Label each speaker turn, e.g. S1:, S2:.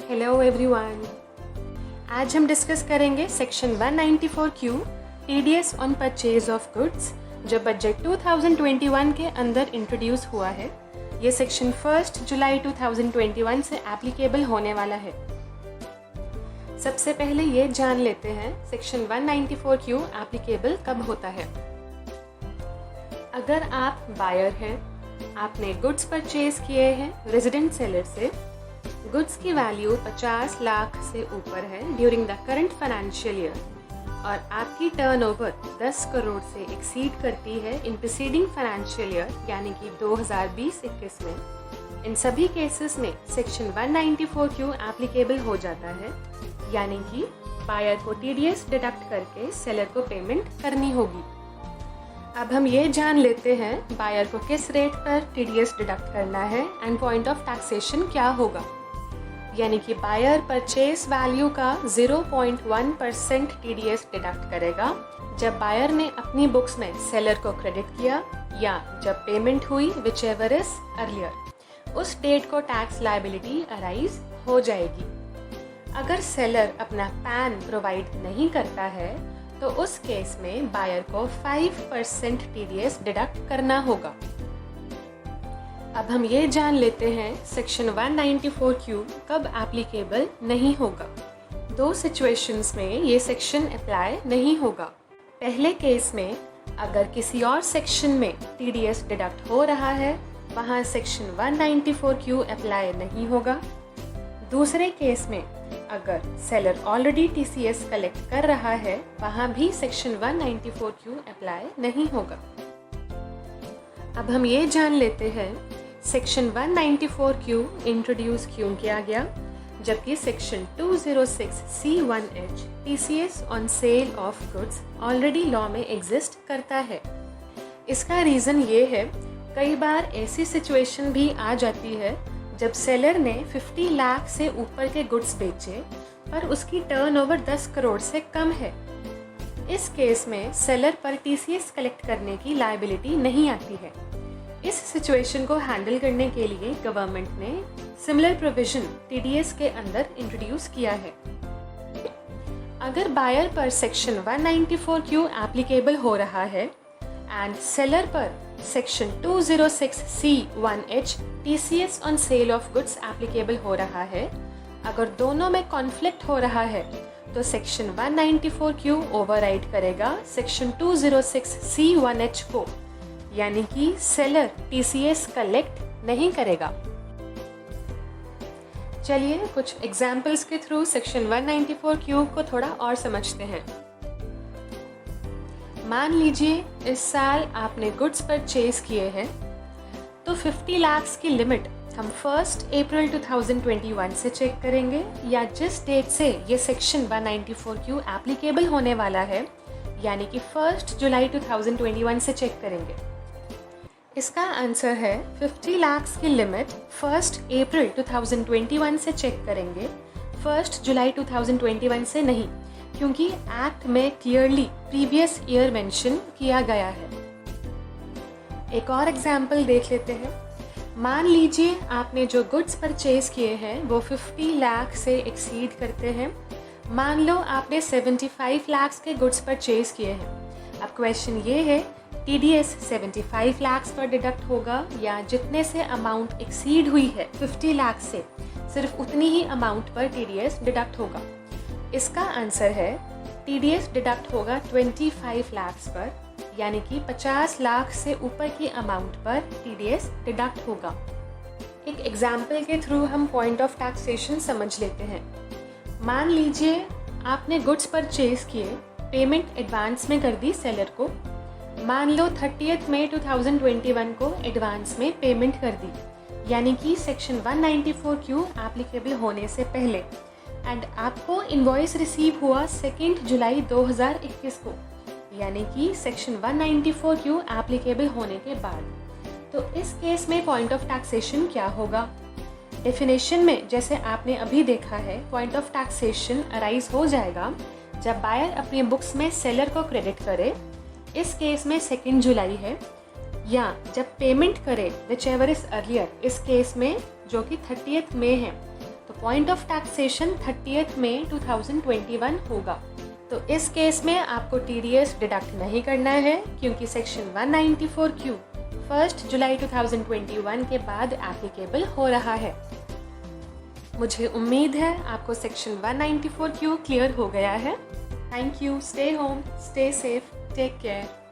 S1: Hello everyone. आज हम discuss करेंगे section 194Q TDS on purchase of goods, जो बजट 2021 के अंदर इंट्रोड्यूस हुआ है। ये सेक्शन 1 जुलाई 2021 से एप्लीकेबल होने वाला है। सबसे पहले ये जान लेते हैं सेक्शन 194Q एप्लीकेबल कब होता है। अगर आप बायर हैं, आपने गुड्स परचेज किए हैं रेजिडेंट सेलर से, गुड्स की वैल्यू 50 लाख से ऊपर है during the current financial year और आपकी टर्नओवर 10 करोड़ से एक्सीड करती है इन प्रीसीडिंग फाइनेंशियल ईयर यानी कि 2020-21 में, इन सभी केसेस में सेक्शन 194Q एप्लीकेबल हो जाता है, यानी कि बायर को टीडीएस डिडक्ट करके सेलर को पेमेंट करनी होगी। अब हम ये जान लेते हैं बायर को किस रेट पर टीडीएस डिडक्ट करना है एंड पॉइंट ऑफ टैक्सेशन क्या होगा। यानी कि बायर परचेज वैल्यू का 0.1% टीडीएस डिडक्ट करेगा जब बायर ने अपनी बुक्स में सेलर को क्रेडिट किया या जब पेमेंट हुई विच एवर इज अर्लियर, उस डेट को टैक्स लायबिलिटी अराइज हो जाएगी। अगर सेलर अपना पैन प्रोवाइड नहीं करता है तो उस केस में बायर को 5% टीडीएस डिडक्ट करना होगा। अब हम ये जान लेते हैं सेक्शन 194Q कब एप्लीकेबल नहीं होगा। दो सिचुएशंस में ये सेक्शन अप्लाई नहीं होगा। पहले केस में अगर किसी और सेक्शन में टीडीएस डिडक्ट हो रहा है, वहाँ सेक्शन 194Q अप्लाई नहीं होगा। दूसरे केस में अगर सेलर ऑलरेडी टीसीएस कलेक्ट कर रहा है, वहाँ भी सेक्शन 194Q अप्लाई नहीं होगा। अब हम ये जान लेते हैं सेक्शन 194Q इंट्रोड्यूस क्यों किया गया, जबकि section 206C1H TCS on sale of goods already law में एग्जिस्ट करता है। इसका रीज़न ये है, कई बार ऐसी सिचुएशन भी आ जाती है जब सेलर ने 50 लाख से ऊपर के गुड्स बेचे पर उसकी टर्नओवर 10 करोड़ से कम है। इस केस में सेलर पर टीसीएस कलेक्ट करने की लायबिलिटी नहीं आती है। इस सिचुएशन को हैंडल करने के लिए गवर्नमेंट ने सिमिलर प्रोविजन टीडीएस के अंदर इंट्रोड्यूस किया है। अगर बायर पर सेक्शन 194Q एप्लीकेबल हो रहा है एंड सेलर पर section 206C1H TCS on sale of goods applicable हो रहा है, अगर दोनों में कॉन्फ्लिक्ट हो रहा है तो सेक्शन 194Q ओवरराइड करेगा सेक्शन 206C1H को, यानी कि सेलर टीसीएस कलेक्ट नहीं करेगा। चलिए कुछ एग्जाम्पल्स के थ्रू सेक्शन 194Q को थोड़ा और समझते हैं। मान लीजिए इस साल आपने गुड्स परचेज किए हैं तो 50 लाख की लिमिट हम 1 अप्रैल 2021 से चेक करेंगे या जिस डेट से ये सेक्शन 194Q एप्लीकेबल होने वाला है, यानी कि 1 जुलाई 2021 से चेक करेंगे। इसका आंसर है 50 लाख की लिमिट 1 अप्रैल 2021 से चेक करेंगे, 1 जुलाई 2021 से नहीं, क्योंकि एक्ट में क्लियरली प्रीवियस ईयर मेंशन किया गया है। एक और एग्जाम्पल देख लेते हैं। मान लीजिए आपने जो गुड्स परचेज किए हैं वो 50 लाख से एक्सीड करते हैं। मान लो आपने 75 लाख के गुड्स परचेज किए हैं। अब क्वेश्चन ये है, टीडीएस 75 लाख पर डिडक्ट होगा या जितने से अमाउंट एक्सीड हुई है 50 लाख से, सिर्फ उतनी ही अमाउंट पर टीडीएस डिडक्ट होगा। इसका आंसर है टीडीएस डिडक्ट होगा 25 लाख पर, यानी कि 50 लाख से ऊपर की अमाउंट पर टीडीएस डिडक्ट होगा। एक एग्जाम्पल के थ्रू हम पॉइंट ऑफ टैक्सेशन समझ लेते हैं। मान लीजिए आपने गुड्स परचेज किए, पेमेंट एडवांस में कर दी सेलर को। मान लो 30 मई 2021 को एडवांस में पेमेंट कर दी, यानी कि सेक्शन 194Q एप्लीकेबल होने से पहले, एंड आपको इनवॉइस रिसीव हुआ 2 जुलाई 2021 को, यानी कि सेक्शन 194Q एप्लीकेबल होने के बाद। तो इस केस में पॉइंट ऑफ टैक्सेशन क्या होगा। डेफिनेशन में जैसे आपने अभी देखा है, पॉइंट ऑफ टैक्सेशन अराइज हो जाएगा जब बायर अपनी बुक्स में सेलर को क्रेडिट करे, इस केस में 2 जुलाई है, या जब पेमेंट करे विच एवर इज अर्लियर, इस केस में जो कि 30 मई है, तो पॉइंट ऑफ टैक्सेशन 30 मई 2021 होगा। तो इस केस में आपको TDS डिडक्ट नहीं करना है क्योंकि सेक्शन 194Q 1 जुलाई 2021 के बाद एप्लीकेबल हो रहा है। मुझे उम्मीद है आपको सेक्शन 194Q क्लियर हो गया है। Thank you. Stay home, stay safe, take care.